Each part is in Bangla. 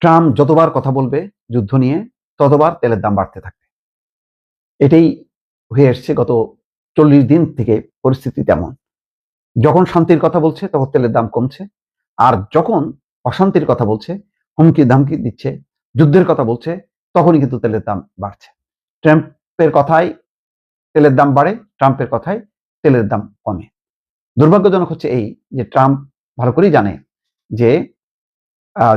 ট্রাম্প যতবার কথা বলবে যুদ্ধ নিয়ে ততবার তেলের দাম বাড়তে থাকবে। এটাই হয়ে এসছে গত 40 দিন থেকে পরিস্থিতি তেমন। যখন শান্তির কথা বলছে তখন তেলের দাম কমছে, আর যখন অশান্তির কথা বলছে, হুমকি ধামকি দিচ্ছে, যুদ্ধের কথা বলছে, তখনই কিন্তু তেলের দাম বাড়ছে। ট্রাম্পের কথায় তেলের দাম বাড়ে, ট্রাম্পের কথায় তেলের দাম কমে। দুর্ভাগ্যজনক হচ্ছে এই যে ট্রাম্প ভালো করেই জানে যে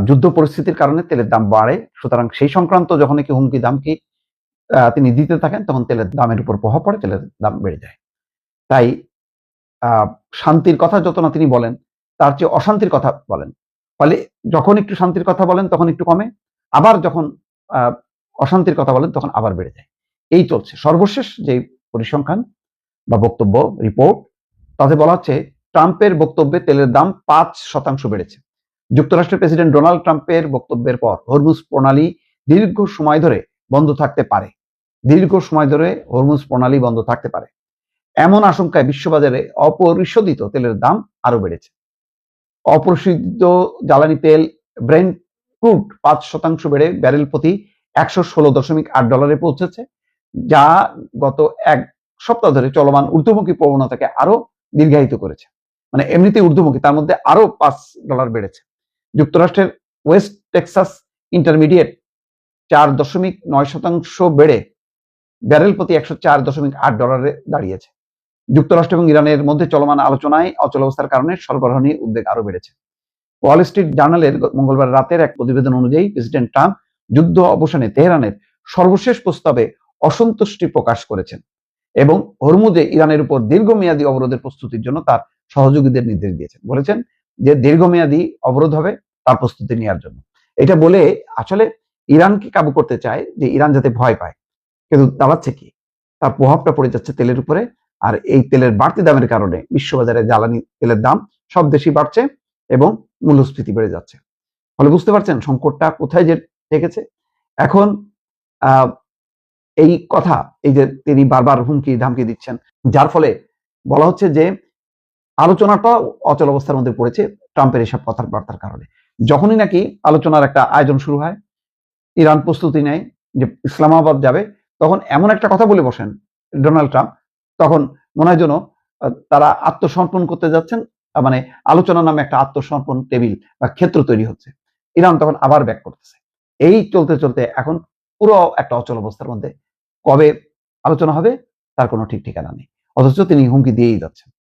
যুদ্ধ পরিস্থিতির কারণে তেলের দাম বাড়ে, সুতরাং সেই সংক্রান্ত যখন কি হুমকি ধামকি তিনি দিতে থাকেন তখন তেলের দামের উপর প্রভাব পড়ে, তেলের দাম বেড়ে যায়। তাই শান্তির কথা যত না তিনি বলেন, তার চেয়ে অশান্তির কথা বলেন। ফলে যখন একটু শান্তির কথা বলেন তখন একটু কমে, আবার যখন অশান্তির কথা বলেন তখন আবার বেড়ে যায়। এই চলছে। সর্বশেষ যে পরিসংখ্যান বা বক্তব্য রিপোর্ট, তাতে বলা হচ্ছে ট্রাম্পের বক্তব্যে তেলের দাম 5% বেড়েছে। যুক্তরাষ্ট্রের প্রেসিডেন্ট ডোনাল্ড ট্রাম্পের বক্তব্যের পর হরমুজ প্রণালী দীর্ঘ সময় ধরে বন্ধ থাকতে পারে। দীর্ঘ সময় ধরে হরমুজ প্রণালী বন্ধ থাকতে পারে এমন আশঙ্কায় বিশ্ববাজারে অপরিশোধিত তেলের দাম আরো বেড়েছে। অপরিশোধিত জ্বালানি তেল ব্রেন্ট ক্রুড 5% বেড়ে ব্যারেল প্রতি $116.8 পৌঁছেছে, যা গত এক সপ্তাহ ধরে চলমান ঊর্ধ্বমুখী প্রবণতাকে আরো দীর্ঘায়িত করেছে। মানে এমনিতে ঊর্ধ্বমুখী, তার মধ্যে আরো $5 বেড়েছে। যুক্তরাষ্ট্রের ওয়েস্ট টেক্সাস ইন্টারমিডিয়েট 4.9% বেড়ে ব্যারেল প্রতি $104.8 দাঁড়িয়েছে। যুক্তরাষ্ট্র এবং ইরানের মধ্যে চলমান আলোচনায় অচলাবস্থার কারণে সরবরাহ নিয়ে উদ্বেগ আরো বেড়েছে। ওয়াল স্ট্রিট জার্নালের মঙ্গলবার রাতের এক প্রতিবেদন অনুযায়ী প্রেসিডেন্ট ট্রাম্প যুদ্ধ অবসানে তেহরানের সর্বশেষ প্রস্তাবে অসন্তুষ্টি প্রকাশ করেছেন এবং হরমুজে ইরানের উপর দীর্ঘমেয়াদী অবরোধের প্রস্তুতির জন্য তার সহযোগীদের নির্দেশ দিয়েছেন। বলেছেন যে দীর্ঘমেয়াদী অবরোধ হবে তার প্রস্তুতি নেওয়ার জন্য। এটা বলে আসলে ইরানকে কাবু করতে চায় যে ইরান যাতে ভয় পায়, কিন্তু দাঁড়াচ্ছে কি, তার প্রভাবটা পড়ে যাচ্ছে তেলের উপরে। আর এই তেলের বাড়তি দামের কারণে বিশ্ববাজারে জ্বালানি তেলের দাম সব দেশই বাড়ছে এবং মূল্যস্ফীতি বেড়ে যাচ্ছে। ফলে বুঝতে পারছেন সংকটটা কোথায় যে ঠেকেছে। এখন এই কথা, এই যে তিনি বারবার হুমকি ধামকি দিচ্ছেন, যার ফলে বলা হচ্ছে যে আলোচনাটা অচল অবস্থার মধ্যে পড়েছে ট্রাম্পের এসব কথাবার্তার কারণে। যখনই নাকি আলোচনার একটা আয়োজন শুরু হয়, ইরান প্রস্তুতি নেয় যে ইসলামাবাদ যাবে, তখন এমন একটা কথা বলে বসেন ডোনাল্ড ট্রাম্প, তখন মনে হয় যেন তারা আত্মসমর্পণ করতে যাচ্ছেন, মানে আলোচনা নামে একটা আত্মসমর্পণ টেবিল বা ক্ষেত্র তৈরি হচ্ছে। ইরান তখন আবার ব্যাক করতেছে। এই চলতে চলতে এখন পুরো একটা অচল অবস্থার মধ্যে। কবে আলোচনা হবে তার কোনো ঠিক ঠিকানা নেই, অথচ তিনি হুমকি দিয়েই যাচ্ছেন।